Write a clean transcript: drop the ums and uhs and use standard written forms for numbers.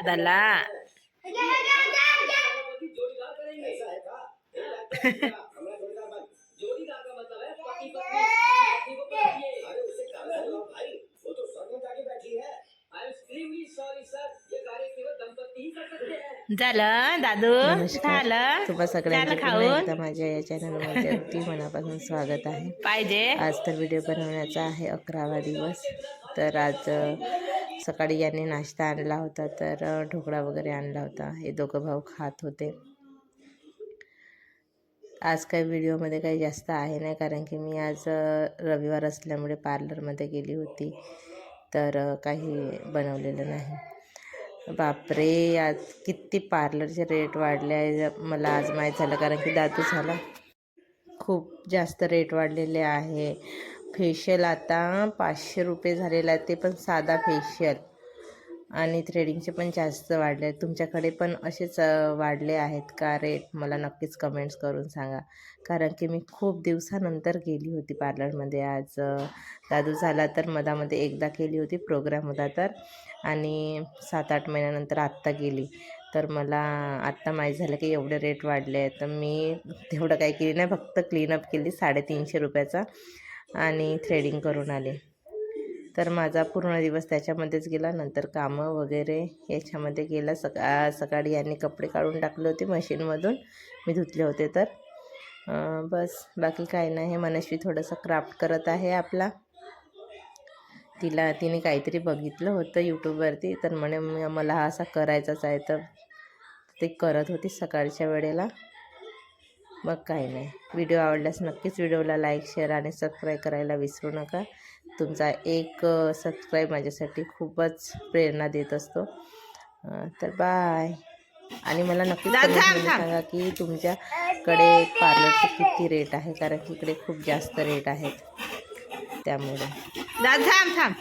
दादाला. झालं दादू. नमस्कार, झालं. तुम्हा सगळ्यांचे झालं पुन्हा खाऊन एकदा माझ्या या चॅनलमध्ये अगदी मनापासून स्वागत आहे. पाहिजे. आज तर व्हिडिओ बनवण्याचा आहे 11वा दिवस. तर आज सकाळी यांनी नाश्ता आणला होता, तर ढोकळा वगैरे आणला होता. हे दोघं भाऊ खात होते. आज काही व्हिडिओमध्ये काही जास्त आहे नाही, कारण की मी आज रविवार असल्यामुळे पार्लरमध्ये गेली होती, तर काही बनवलेलं नाही. बापरे, आज किती पार्लरचे रेट वाढले आहे मला आज माहीत झालं, कारण की दादू झाला. खूप जास्त रेट वाढलेले आहे. फेशियल आता 500 रुपये झालेला आहे, ते पण साधा फेशियल. आणि थ्रेडिंगचे पण जास्त वाढले आहेत. तुमच्याकडे पण असेच वाढले आहेत का रेट? मला नक्कीच कमेंट्स करून सांगा, कारण की मी खूप दिवसानंतर गेली होती पार्लरमध्ये. आज दादू झाला तर मधामध्ये एकदा केली होती, प्रोग्राम होता तर, आणि 7-8 महिन्यानंतर आत्ता गेली. तर मला आत्ता माहीत झालं की एवढे रेट वाढले आहेत. तर मी तेवढं काही केली नाही, फक्त क्लीनअप केली 350 रुपयाचा आणि थ्रेडिंग करून आले. तर माझा पूर्ण दिवस त्याच्यामध्येच गेला. नंतर कामं वगैरे याच्यामध्ये गेला. सकाळी यांनी कपडे काढून टाकले होते मशीनमधून, मी धुतले होते. तर बस बाकी काही नाही. मनस्वी थोडंसं क्राफ्ट करत आहे आपला. तिने काहीतरी बघितलं होतं यूट्यूबवरती, तर म्हणे मला हा असा करायचाच आहे, तर ते करत होती सकाळच्या वेळेला. मग काही नाही. व्हिडिओ आवडल्यास नक्कीच व्हिडिओला लाईक, शेअर आणि सबस्क्राईब करायला विसरू नका. तुमचा एक सबस्क्राईब माझ्यासाठी खूपच प्रेरणा देत असतो. तर बाय. आणि मला नक्कीच कमेंटमध्ये सांगा की तुमच्याकडे पार्लरचे किती रेट आहे, कारण की इकडे खूप जास्त रेट आहेत त्यामुळे. थांब.